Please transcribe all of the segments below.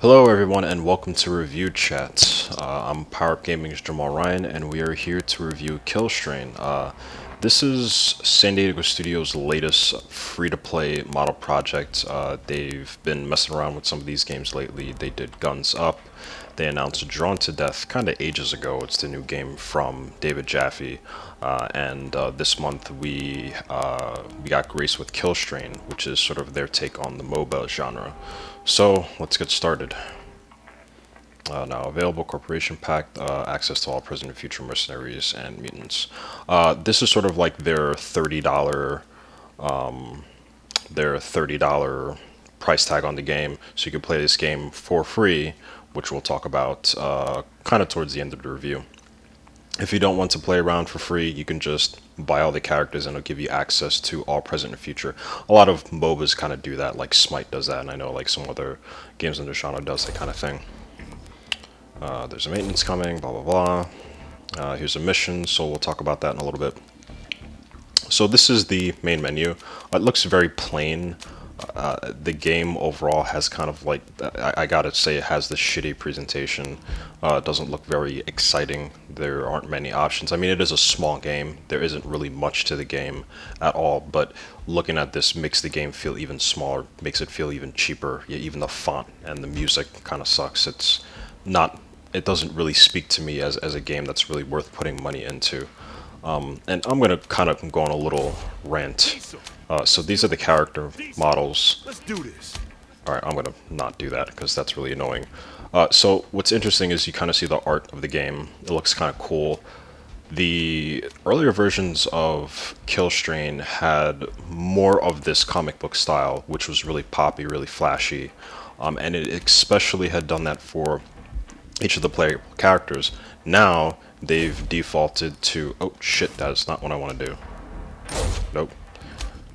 Hello everyone and welcome to Review Chat. I'm Power Up Gaming's Jamaal Ryan and we are here to review Killstrain. This is San Diego Studios' latest free-to-play model project. They've been messing around with some of these games lately. They did Guns Up. They announced Drawn to Death kind of ages ago. It's the new game from David Jaffe. And this month we got graced with Killstrain, which is sort of their take on the MOBA genre. So let's get started. Now available corporation pack, access to all present and future mercenaries and mutants. This is sort of like their $30 price tag on the game, so you can play this game for free, which we'll talk about kind of towards the end of the review. If you don't want to play around for free, you can just buy all the characters and it'll give you access to all present and future. A lot of MOBAs kind of do that, like Smite does that, and I know like some other games in the genre does that kind of thing. There's a maintenance coming, blah blah blah. Here's a mission, so we'll talk about that in a little bit. So this is the main menu. It looks very plain. The game overall has kind of like, I gotta say, it has this shitty presentation. It doesn't look very exciting. There aren't many options. I mean, it is a small game. There isn't really much to the game at all, but looking at this makes the game feel even smaller, makes it feel even cheaper. Yeah, even the font and the music kind of sucks. It doesn't really speak to me as a game that's really worth putting money into. And I'm gonna kind of go on a little rant. So these are the character models. Let's do this. Alright, I'm gonna not do that because that's really annoying. So what's interesting is you kind of see the art of the game. It looks kind of cool. The earlier versions of Killstrain had more of this comic book style, which was really poppy, really flashy. And it especially had done that for each of the playable characters. Now they've defaulted to, oh shit, that's not what I want to do. Nope.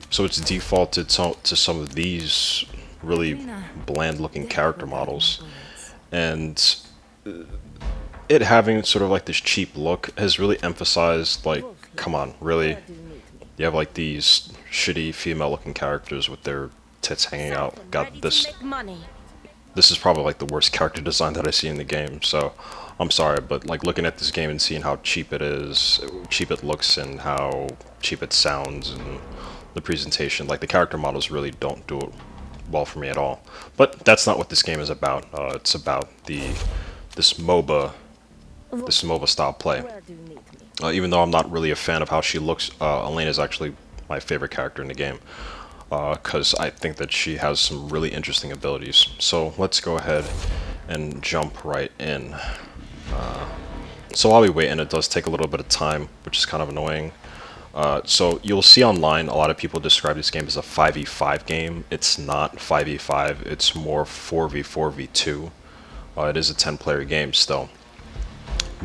So it's defaulted to some of these really bland looking character models, and it having sort of like this cheap look has really emphasized, like, come on, really? You have like these shitty female looking characters with their tits hanging out. Got this. This is probably like the worst character design that I see in the game, so I'm sorry, but like looking at this game and seeing how cheap it is, cheap it looks, and how cheap it sounds, and the presentation, like the character models really don't do it well for me at all. But that's not what this game is about. It's about this MOBA style play. Even though I'm not really a fan of how she looks, Elaine is actually my favorite character in the game, because I think that she has some really interesting abilities. So let's go ahead and jump right in. So while we wait, and it does take a little bit of time, which is kind of annoying. So you'll see online a lot of people describe this game as a 5v5 game. It's not 5v5, it's more 4v4v2. It is a 10-player game still.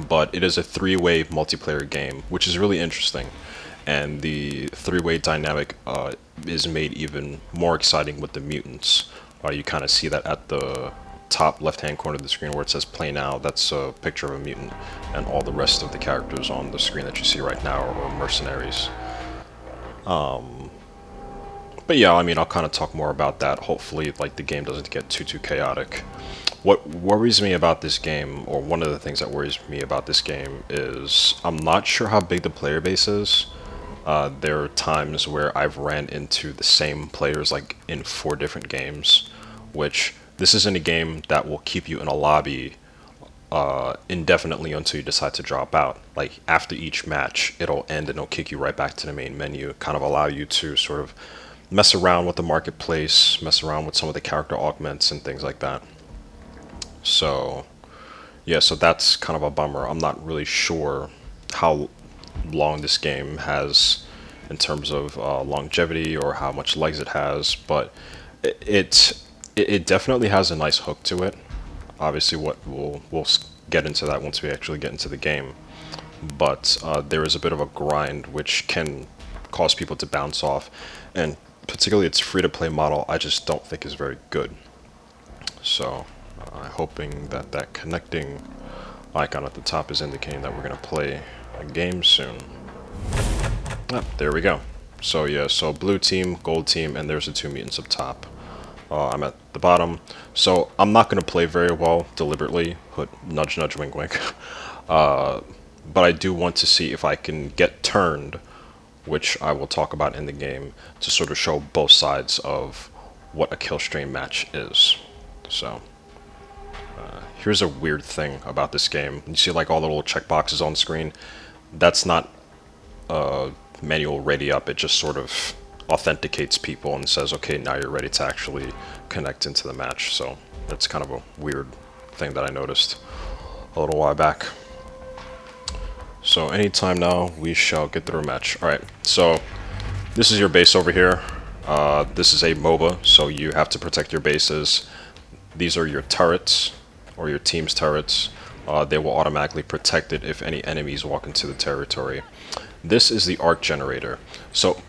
But it is a 3-way multiplayer game, which is really interesting. And the 3-way dynamic is made even more exciting with the mutants. You kind of see that at the top left-hand corner of the screen where it says play now. That's a picture of a mutant, and all the rest of the characters on the screen that you see right now are mercenaries. But yeah, I mean, I'll kind of talk more about that. Hopefully, like, the game doesn't get too chaotic. What worries me about this game, or one of the things that worries me about this game, is I'm not sure how big the player base is. There are times where I've ran into the same players like in 4 different games, which this isn't a game that will keep you in a lobby indefinitely until you decide to drop out. Like, after each match, it'll end and it'll kick you right back to the main menu, kind of allow you to sort of mess around with the marketplace, mess around with some of the character augments and things like that. So yeah, so that's kind of a bummer. I'm not really sure how long this game has in terms of longevity or how much legs it has, but it definitely has a nice hook to it. Obviously, we'll get into that once we actually get into the game, but there is a bit of a grind which can cause people to bounce off, and particularly its free-to-play model I just don't think is very good. So I'm hoping that that connecting icon at the top is indicating that we're going to play a game soon. Ah, there we go. So yeah, so blue team, gold team, and there's the 2 mutants up top. I'm at the bottom. So I'm not going to play very well deliberately. Nudge, nudge, wink, wink. But I do want to see if I can get turned, which I will talk about in the game, to sort of show both sides of what a Killstrain match is. So, here's a weird thing about this game. You see like all the little checkboxes on the screen? That's not manual ready up. It just sort of authenticates people and says, okay, now you're ready to actually connect into the match. So that's kind of a weird thing that I noticed a little while back. So anytime now, we shall get through a match. Alright, so this is your base over here. This is a MOBA, so you have to protect your bases. These are your turrets, or your team's turrets. They will automatically protect it if any enemies walk into the territory. This is the arc generator. So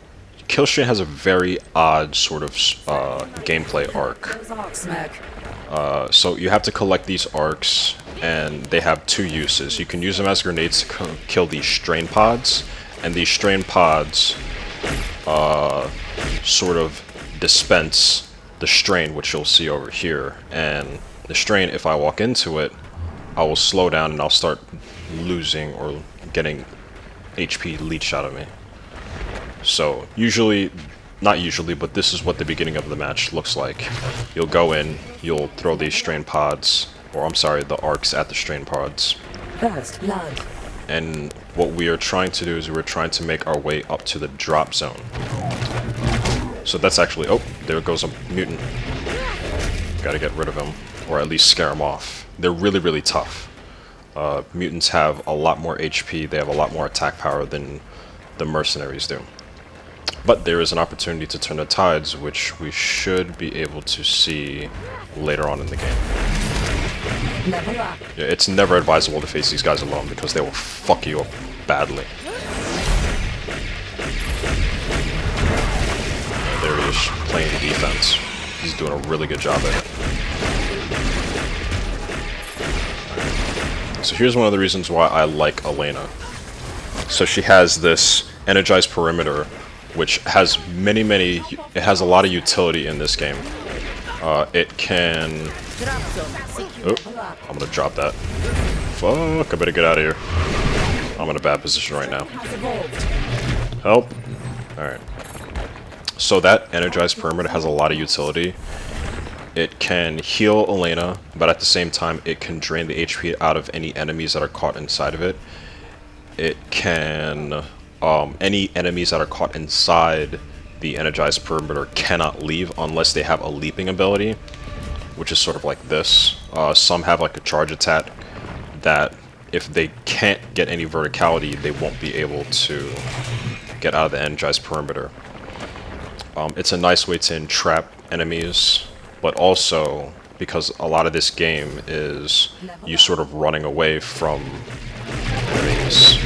Killstrain has a very odd sort of gameplay arc. So you have to collect these arcs, and they have two uses. You can use them as grenades to kill these strain pods, and these strain pods sort of dispense the strain, which you'll see over here. And the strain, if I walk into it, I will slow down and I'll start losing or getting HP leached out of me. So usually, not usually, but this is what the beginning of the match looks like. You'll go in, you'll throw these strain pods, or I'm sorry, the arcs at the strain pods. First blood. And what we are trying to do is we're trying to make our way up to the drop zone. So that's actually, oh, there goes a mutant. Gotta get rid of him, or at least scare him off. They're really, really tough. Mutants have a lot more HP, they have a lot more attack power than the mercenaries do. But there is an opportunity to turn the tides, which we should be able to see later on in the game. Yeah, it's never advisable to face these guys alone because they will fuck you up badly. There he is, playing defense. He's doing a really good job at it. So here's one of the reasons why I like Elena. So she has this energized perimeter, which has it has a lot of utility in this game. It can... Oh, I'm gonna drop that. Fuck, I better get out of here. I'm in a bad position right now. Help. Alright. So that energized perimeter has a lot of utility. It can heal Elena, but at the same time, it can drain the HP out of any enemies that are caught inside of it. It can... any enemies that are caught inside the energized perimeter cannot leave unless they have a leaping ability, which is sort of like this. Some have like a charge attack that if they can't get any verticality, they won't be able to get out of the energized perimeter. It's a nice way to entrap enemies, but also because a lot of this game is you sort of running away from enemies.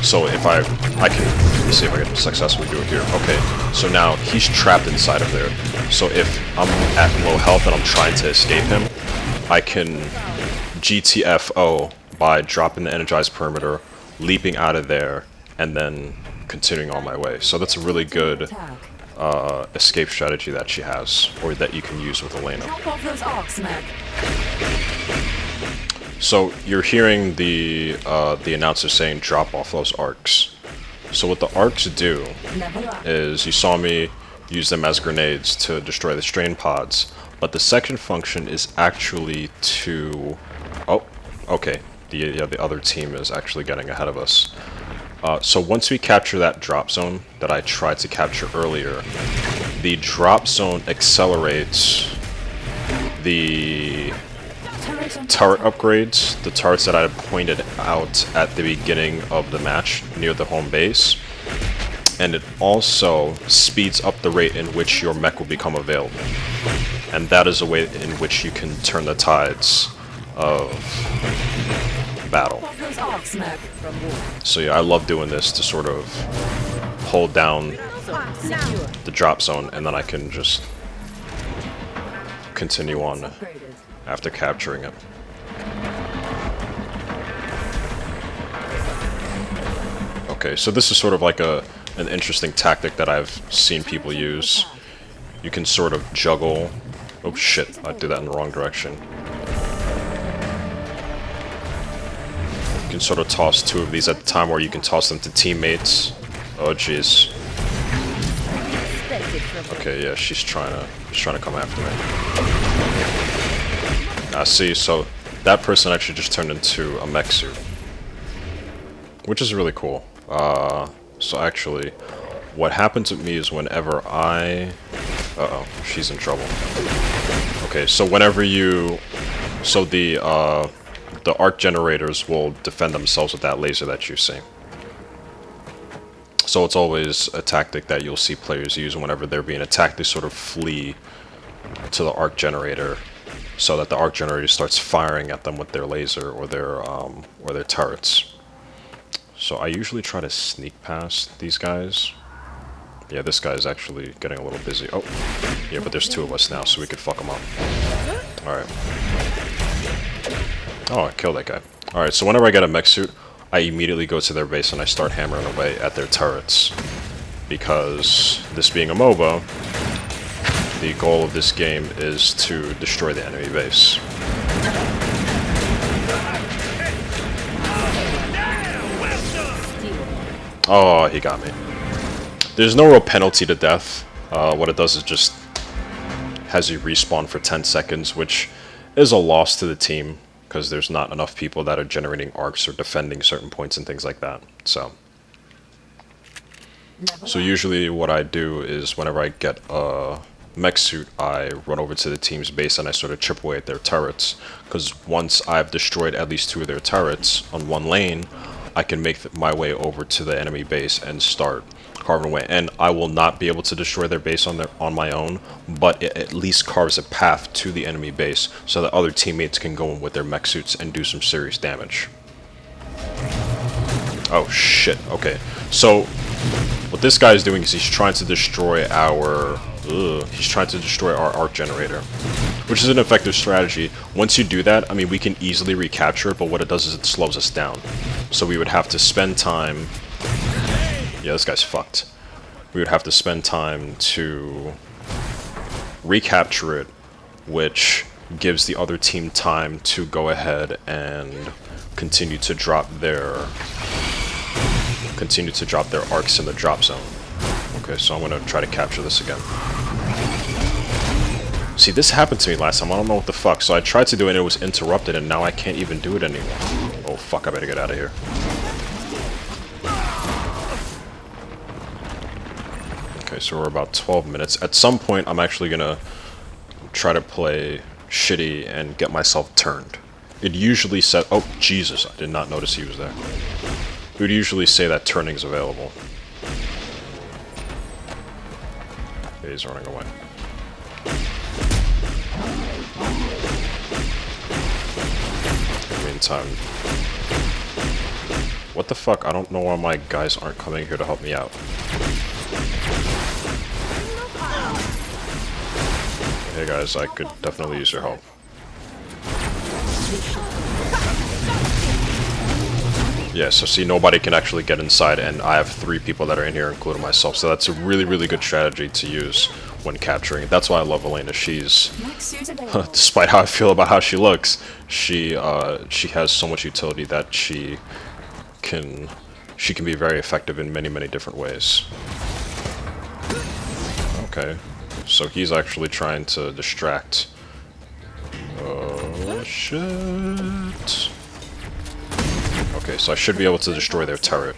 So if I can, let me see if I can successfully do it here. Okay, so now he's trapped inside of there. So if I'm at low health and I'm trying to escape him, I can GTFO by dropping the energized perimeter, leaping out of there, and then continuing on my way. So that's a really good escape strategy that she has, or that you can use with Elena. So you're hearing the announcer saying drop off those arcs. So what the arcs do is, you saw me use them as grenades to destroy the strain pods, but the second function is actually to... Oh, okay, the other team is actually getting ahead of us. So once we capture that drop zone that I tried to capture earlier, the drop zone accelerates the turret upgrades, the turrets that I pointed out at the beginning of the match near the home base, and it also speeds up the rate in which your mech will become available. And that is a way in which you can turn the tides of battle. So yeah, I love doing this to sort of hold down the drop zone, and then I can just continue on after capturing it. Okay, so this is sort of like an interesting tactic that I've seen people use. You can sort of juggle Oh shit, I did that in the wrong direction. You can sort of toss two of these at the time, or you can toss them to teammates. Oh jeez. Okay, yeah, she's trying to come after me. I see, so that person actually just turned into a mech suit, which is really cool. So actually, what happens with me is whenever I... Uh-oh, she's in trouble. Okay, so whenever you... So the arc generators will defend themselves with that laser that you see. So it's always a tactic that you'll see players use whenever they're being attacked. They sort of flee to the arc generator, so that the arc generator starts firing at them with their laser or their turrets. So I usually try to sneak past these guys. Yeah, this guy is actually getting a little busy. Oh, yeah, but there's two of us now, so we could fuck him up. Alright. Oh, I killed that guy. Alright, so whenever I get a mech suit, I immediately go to their base and I start hammering away at their turrets. Because, this being a MOBA, the goal of this game is to destroy the enemy base. Oh, he got me. There's no real penalty to death. What it does is just has you respawn for 10 seconds, which is a loss to the team, because there's not enough people that are generating arcs or defending certain points and things like that. So usually what I do is whenever I get a mech suit, I run over to the team's base and I sort of chip away at their turrets, because once I've destroyed at least 2 of their turrets on one lane, I can make my way over to the enemy base and start carving away. And I will not be able to destroy their base on my own, but it at least carves a path to the enemy base so that other teammates can go in with their mech suits and do some serious damage. Oh shit, okay. So what this guy is doing is he's trying to destroy our arc generator, which is an effective strategy. Once you do that, I mean, we can easily recapture it, but what it does is it slows us down. So we would have to spend time... Yeah, this guy's fucked. We would have to spend time to recapture it, which gives the other team time to go ahead and continue to drop their arcs in the drop zone. Okay, so I'm gonna try to capture this again. See, this happened to me last time. I don't know what the fuck. So I tried to do it and it was interrupted, and now I can't even do it anymore. Oh fuck, I better get out of here. Okay, so we're about 12 minutes. At some point, I'm actually gonna try to play shitty and get myself turned. It usually said... Oh, Jesus, I did not notice he was there. It would usually say that turning is available. Okay, he's running away. Meantime... What the fuck? I don't know why my guys aren't coming here to help me out. Hey guys, I could definitely use your help. Yeah, so see, nobody can actually get inside, and I have 3 people that are in here, including myself, so that's a really, really good strategy to use when capturing. That's why I love Elena. She's, despite how I feel about how she looks, she has so much utility that she can be very effective in many, many different ways. Okay, so he's actually trying to distract. Oh, shit. Okay, so I should be able to destroy their turret.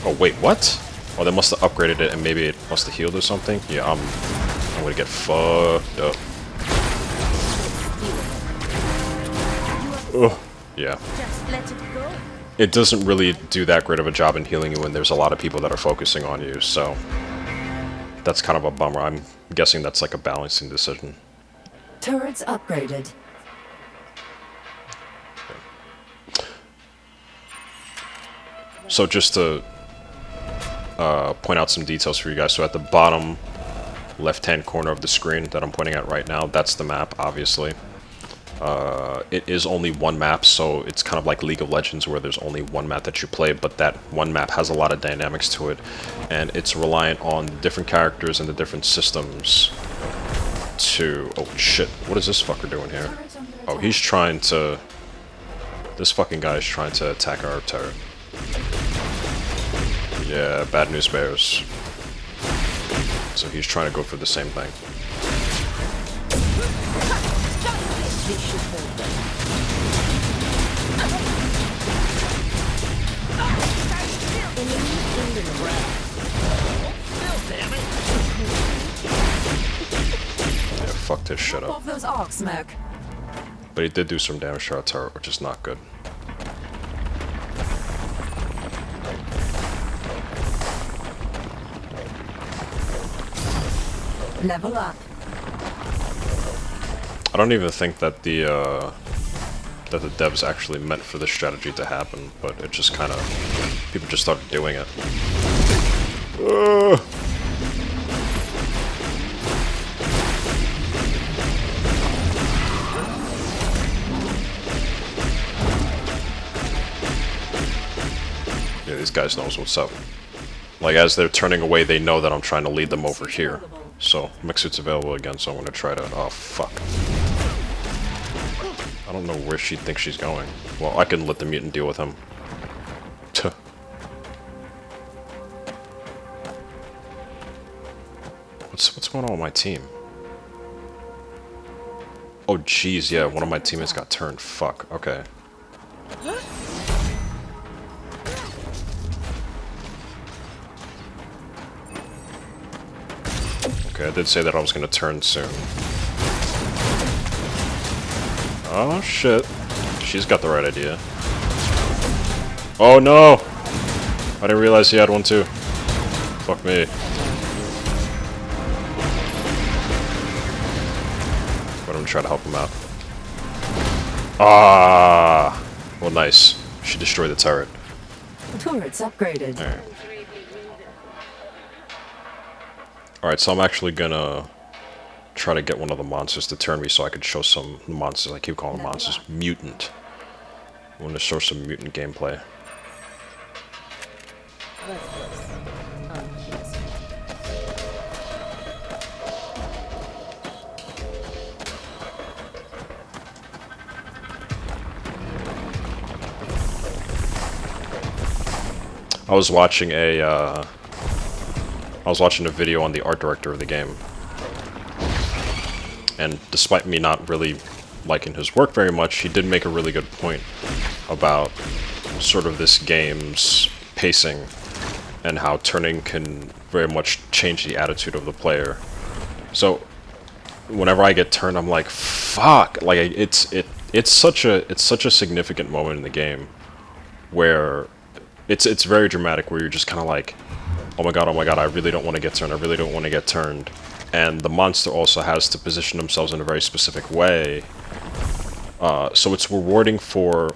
Oh, wait, what? Oh, they must have upgraded it and maybe it must have healed or something? Yeah, I'm gonna get fucked up. Ugh, yeah. It doesn't really do that great of a job in healing you when there's a lot of people that are focusing on you, so... That's kind of a bummer. I'm guessing that's like a balancing decision. Turrets upgraded. So just to point out some details for you guys. So at the bottom left-hand corner of the screen that I'm pointing at right now, that's the map, obviously. It is only one map, so it's kind of like League of Legends where there's only one map that you play, but that one map has a lot of dynamics to it, and it's reliant on different characters and the different systems to... Oh, shit. What is this fucker doing here? Oh, he's trying to... This fucking guy is trying to attack our turret. Yeah, bad news bears. So he's trying to go for the same thing. Yeah, fuck this shit up. Those arcs, Merc. But he did do some damage to our turret, which is not good. Level up. I don't even think that the devs actually meant for this strategy to happen, but it just kind of... People just started doing it. Yeah, these guys knows what's up. Like, as they're turning away, they know that I'm trying to lead them over here. So, mech suit's available again, so I'm gonna try to... Oh, fuck. I don't know where she thinks she's going. Well, I can let the mutant deal with him. Tuh. What's going on with my team? Oh, jeez, yeah, one of my teammates got turned. Fuck, okay. Okay, I did say that I was gonna turn soon. Oh, shit. She's got the right idea. Oh, no! I didn't realize he had one, too. Fuck me. But I'm gonna try to help him out. Ah! Well, nice. She destroyed the turret. Turrets upgraded. Alright. Alright, so I'm actually gonna try to get one of the monsters to turn me so I could show some monsters. I keep calling them monsters. Mutant. I want to show some mutant gameplay. I was watching a video on the art director of the game. And despite me not really liking his work very much, he did make a really good point about sort of this game's pacing and how turning can very much change the attitude of the player. So whenever I get turned, I'm like, fuck! Like it's such a significant moment in the game where it's very dramatic, where you're just kind of like, oh my god, I really don't want to get turned, I really don't want to get turned. And the monster also has to position themselves in a very specific way. So it's rewarding for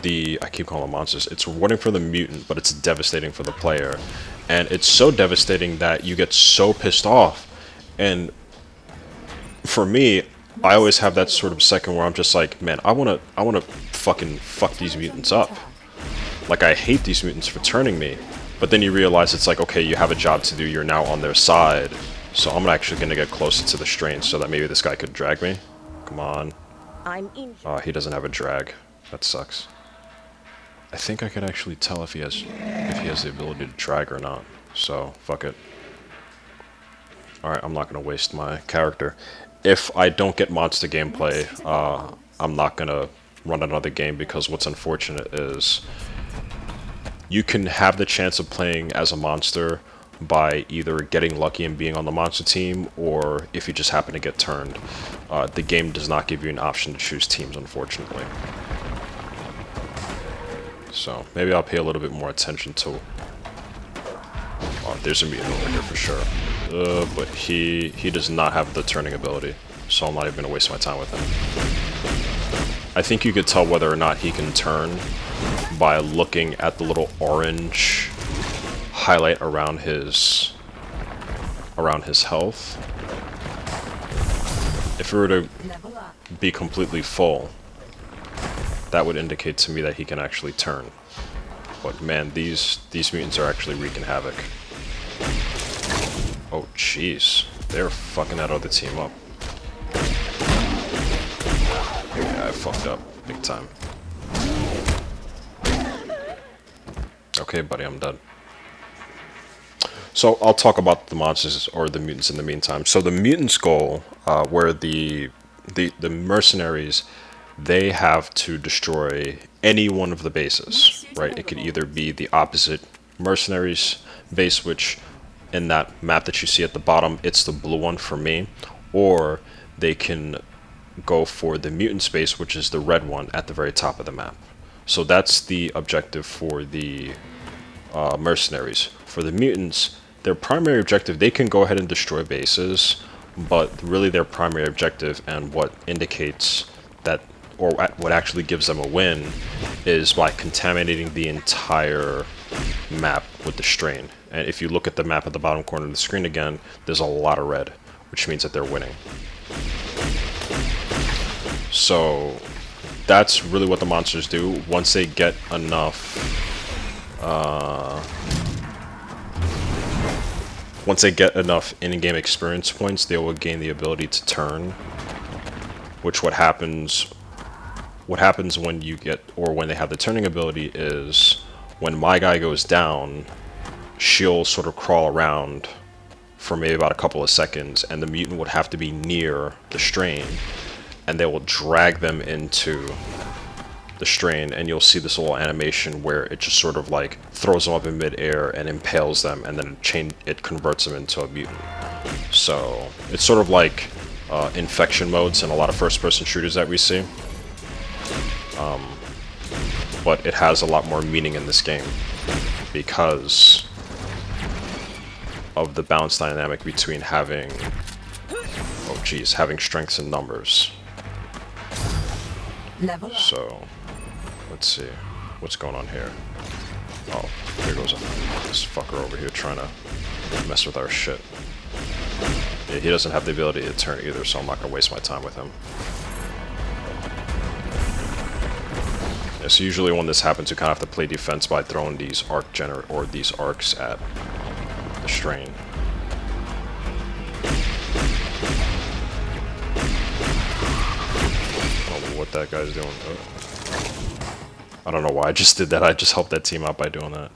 the... I keep calling them monsters. It's rewarding for the mutant, but it's devastating for the player. And it's so devastating that you get so pissed off. And for me, I always have that sort of second where I'm just like, man, I wanna fucking fuck these mutants up. Like, I hate these mutants for turning me. But then you realize it's like, okay, you have a job to do, you're now on their side. So I'm actually going to get closer to the strain so that maybe this guy could drag me. Come on. Oh, he doesn't have a drag. That sucks. I think I could actually tell if he has the ability to drag or not. So, fuck it. Alright, I'm not going to waste my character. If I don't get monster gameplay, I'm not going to run another game, because what's unfortunate is you can have the chance of playing as a monster by either getting lucky and being on the monster team, or if you just happen to get turned. The game does not give you an option to choose teams, unfortunately. So, maybe I'll pay a little bit more attention to... Oh, there's a mutant over here for sure. But he does not have the turning ability, so I'm not even going to waste my time with him. I think you could tell whether or not he can turn by looking at the little orange highlight around his health. If it were to be completely full, that would indicate to me that he can actually turn. But man, these mutants are actually wreaking havoc. Oh jeez. They're fucking that other team up. Yeah, I fucked up big time. Okay, buddy, I'm done. So I'll talk about the monsters or the mutants in the meantime. So the mutants' goal, where the mercenaries, they have to destroy any one of the bases, right? It could either be the opposite mercenaries base, which in that map that you see at the bottom, it's the blue one for me, or they can go for the mutant space, which is the red one at the very top of the map. So that's the objective for the mercenaries. For the mutants, their primary objective, they can go ahead and destroy bases, but really their primary objective and what indicates that, or what actually gives them a win, is by contaminating the entire map with the strain. And if you look at the map at the bottom corner of the screen again, there's a lot of red, which means that they're winning. So that's really what the monsters do. Once they get enough in-game experience points, they will gain the ability to turn, which what happens when you get, or when they have the turning ability, is when my guy goes down, she'll sort of crawl around for maybe about a couple of seconds, and the mutant would have to be near the strain, and they will drag them into the strain, and you'll see this little animation where it just sort of like throws them up in midair and impales them, and then it converts them into a mutant. So it's sort of like infection modes in a lot of first-person shooters that we see, but it has a lot more meaning in this game because of the balance dynamic between having strengths and numbers. Level up. So let's see what's going on here. Oh, here goes this fucker over here trying to mess with our shit. Yeah, he doesn't have the ability to turn either, so I'm not gonna waste my time with him. Yeah, so usually when this happens, you kind of have to play defense by throwing these these arcs at the strain. What that guy's doing. I don't know why I just did that. I just helped that team out by doing that.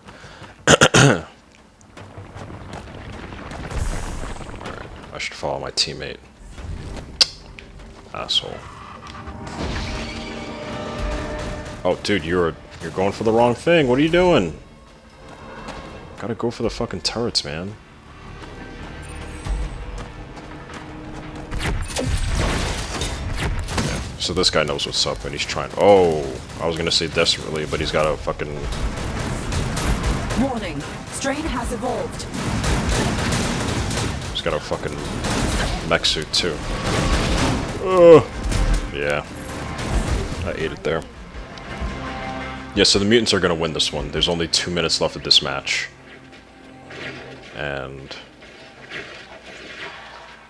Alright, I should follow my teammate. Asshole. Oh, dude, you're going for the wrong thing. What are you doing? Gotta go for the fucking turrets, man. So this guy knows what's up, and he's trying. Oh, I was gonna say desperately, but he's got a fucking. Warning. Strain has evolved. He's got a fucking mech suit too. Oh, yeah. I ate it there. Yeah, so the mutants are gonna win this one. There's only 2 minutes left of this match, and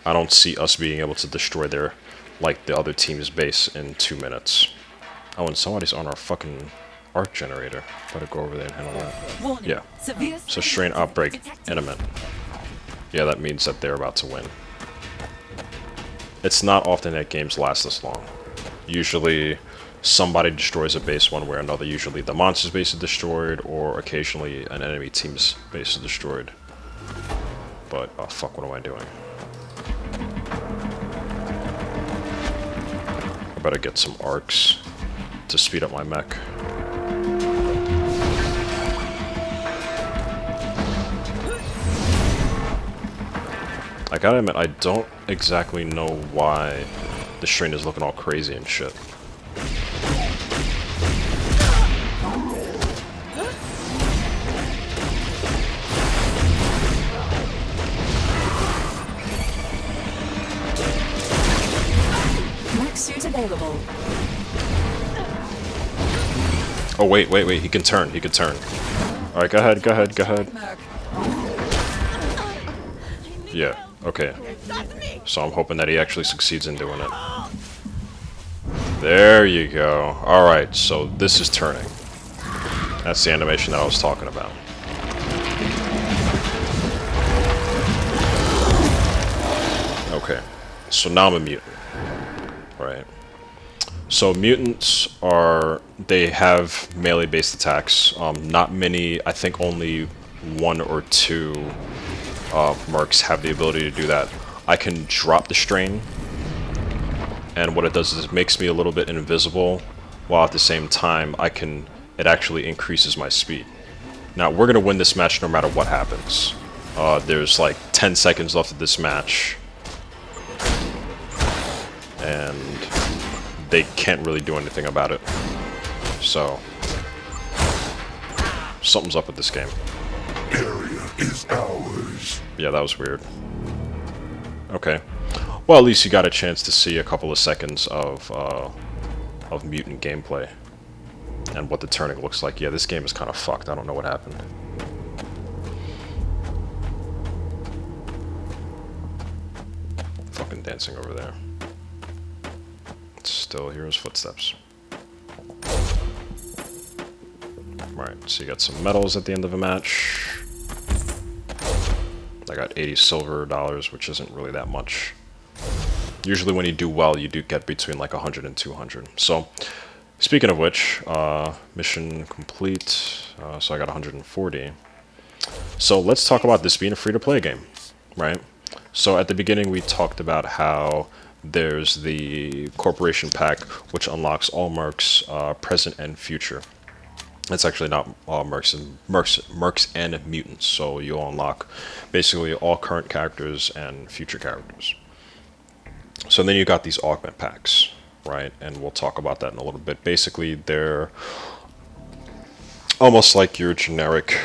I don't see us being able to destroy their, like, the other team's base in 2 minutes. Oh, and somebody's on our fucking arc generator. Better go over there and handle that. Warning. Yeah. Severe So strain outbreak imminent. Yeah, that means that they're about to win. It's not often that games last this long. Usually somebody destroys a base one way or another. Usually the monster's base is destroyed, or occasionally an enemy team's base is destroyed. But, oh fuck, what am I doing? I better get some arcs to speed up my mech. I gotta admit, I don't exactly know why the strain is looking all crazy and shit. Mech suit available. Oh wait, he can turn, Alright, go ahead. Yeah, okay. So I'm hoping that he actually succeeds in doing it. There you go. Alright, so this is turning. That's the animation that I was talking about. Okay, so now I'm a mutant, right? So mutants they have melee-based attacks. Not many, I think only one or two mercs have the ability to do that. I can drop the strain, and what it does is it makes me a little bit invisible, while at the same time it actually increases my speed. Now, we're going to win this match no matter what happens. There's like 10 seconds left of this match, and they can't really do anything about it. So, something's up with this game. Area is ours. Yeah, that was weird. Okay. Well, at least you got a chance to see a couple of seconds of mutant gameplay. And what the turning looks like. Yeah, this game is kind of fucked. I don't know what happened. Fucking dancing over there. Still hear his footsteps. Alright, so you got some medals at the end of a match. I got 80 silver dollars, which isn't really that much. Usually when you do well, you do get between like 100 and 200. So, speaking of which, mission complete. So I got 140. So let's talk about this being a free-to-play game, right? So at the beginning we talked about how there's the corporation pack, which unlocks all mercs, present and future. It's actually not all mercs and mutants. So you'll unlock basically all current characters and future characters. So then you got these augment packs, right? And we'll talk about that in a little bit. Basically, they're almost like your generic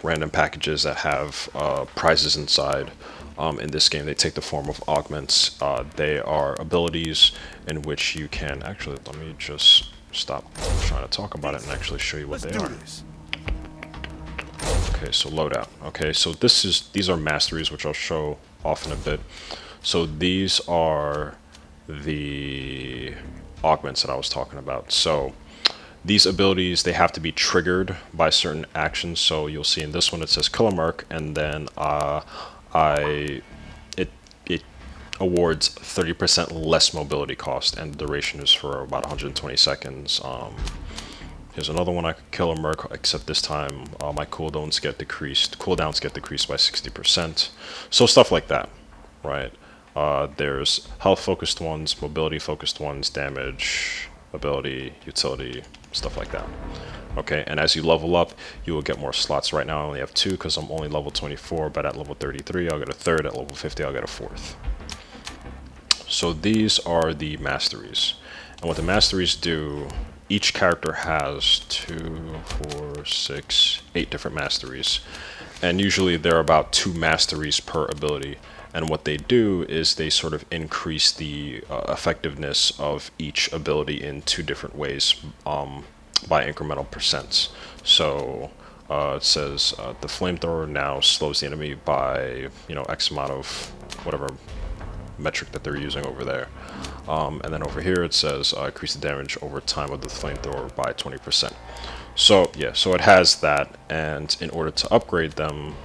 random packages that have prizes inside. In this game, they take the form of augments. They are abilities in which you can... Actually, let me just stop trying to talk about it and actually show you what they are. Okay, so loadout. Okay, so these are masteries, which I'll show off in a bit. So these are the augments that I was talking about. So these abilities, they have to be triggered by certain actions. So you'll see in this one it says kill a merc, and then it awards 30% less mobility cost, and the duration is for about 120 seconds. Here's another one, I could kill a merc, except this time my cooldowns get decreased by 60%. So stuff like that, right? There's health-focused ones, mobility-focused ones, damage, ability, utility, stuff like that. Okay, and as you level up, you will get more slots. Right now I only have 2 because I'm only level 24, but at level 33 I'll get a 3rd, at level 50 I'll get a 4th. So these are the masteries. And what the masteries do, each character has 2, 4, 6, 8 different masteries. And usually there are about 2 masteries per ability. And what they do is they sort of increase the effectiveness of each ability in 2 different ways by incremental percents. So it says the flamethrower now slows the enemy by, X amount of whatever metric that they're using over there. And then over here it says increase the damage over time of the flamethrower by 20%. So yeah, so it has that, and in order to upgrade them,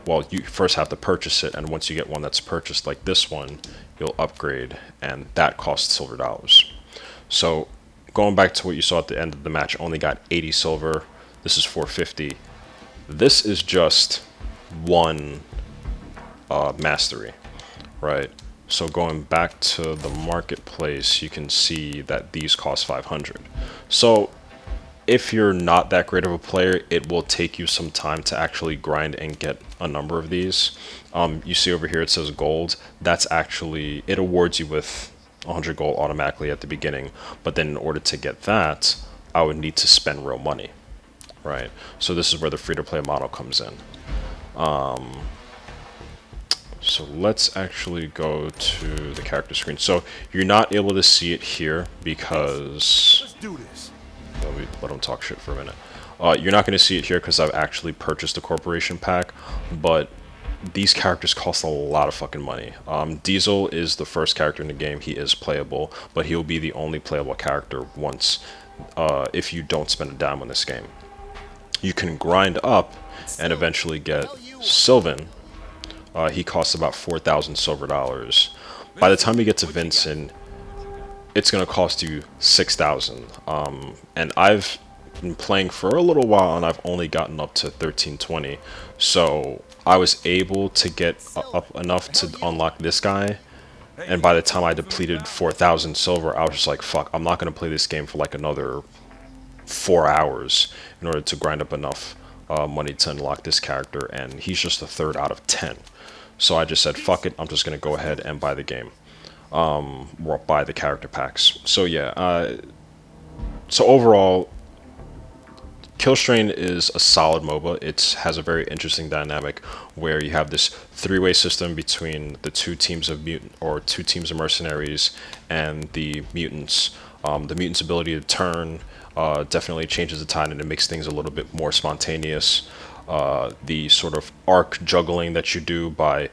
well, you first have to purchase it, and once you get one that's purchased like this one, you'll upgrade, and that costs silver dollars. So going back to what you saw at the end of the match, only got 80 silver. This is 450. This is just one mastery, right? So going back to the marketplace, you can see that these cost 500. So if you're not that great of a player, it will take you some time to actually grind and get a number of these. You see over here it says gold. That's actually, it awards you with 100 gold automatically at the beginning, but then in order to get that, I would need to spend real money, right? So this is where the free-to-play model comes in. So let's actually go to the character screen. So you're not able to see it here because... Let's do this. Let them talk shit for a minute. You're not going to see it here because I've actually purchased a corporation pack, but these characters cost a lot of fucking money. Diesel is the first character in the game. He is playable, but he'll be the only playable character once if you don't spend a dime on this game. You can grind up and eventually get Sylvan, He costs about 4,000 silver dollars. By the time you get to Vincent, it's going to cost you 6,000. And I've been playing for a little while and I've only gotten up to 1320. So I was able to get up enough to unlock this guy. And by the time I depleted 4,000 silver, I was just like, fuck, I'm not going to play this game for like another 4 hours in order to grind up enough money to unlock this character. And he's just a third out of 10. So I just said, fuck it, I'm just going to go ahead and buy the game. Or buy the character packs. So yeah, so overall, Killstrain is a solid MOBA. It has a very interesting dynamic where you have this three-way system between the two teams of two teams of mercenaries and the mutants. The mutants' ability to turn definitely changes the tide and it makes things a little bit more spontaneous. The sort of arc juggling that you do by,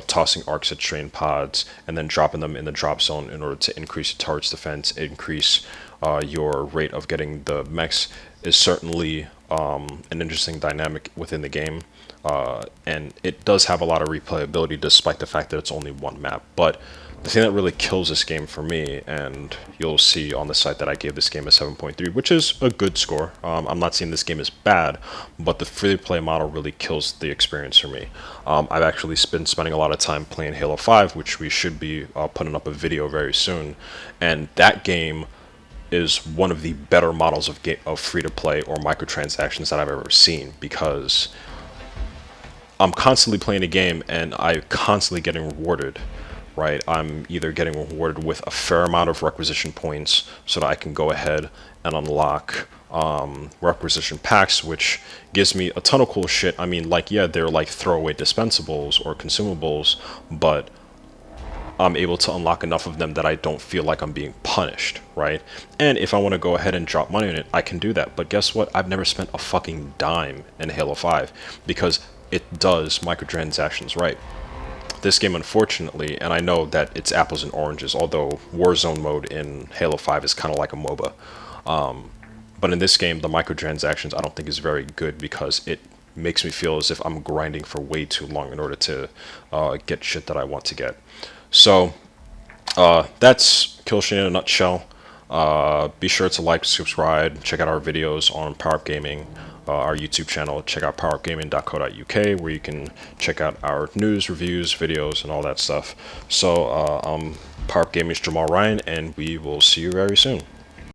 tossing arcs at train pods and then dropping them in the drop zone in order to increase your turret's defense, increase your rate of getting the mechs is certainly an interesting dynamic within the game. And it does have a lot of replayability despite the fact that it's only one map. But the thing that really kills this game for me, and you'll see on the site that I gave this game a 7.3, which is a good score. I'm not saying this game is bad, but the free-to-play model really kills the experience for me. I've actually been spending a lot of time playing Halo 5, which we should be putting up a video very soon, and that game is one of the better models of free-to-play or microtransactions that I've ever seen, because I'm constantly playing a game and I'm constantly getting rewarded. Right, I'm either getting rewarded with a fair amount of requisition points so that I can go ahead and unlock requisition packs, which gives me a ton of cool shit. I mean, like, yeah, they're like throwaway dispensables or consumables, but I'm able to unlock enough of them that I don't feel like I'm being punished, right? And if I want to go ahead and drop money on it, I can do that. But guess what? I've never spent a fucking dime in Halo 5 because it does microtransactions right. This game, unfortunately, and I know that it's apples and oranges, although Warzone mode in Halo 5 is kind of like a MOBA. But in this game, the microtransactions I don't think is very good because it makes me feel as if I'm grinding for way too long in order to get shit that I want to get. So, that's Killstrain in a nutshell. Be sure to like, subscribe, check out our videos on Power Up Gaming, our YouTube channel. Check out powerupgaming.co.uk where you can check out our news, reviews, videos, and all that stuff. So, Power Up Gaming's Jamaal Ryan, and we will see you very soon.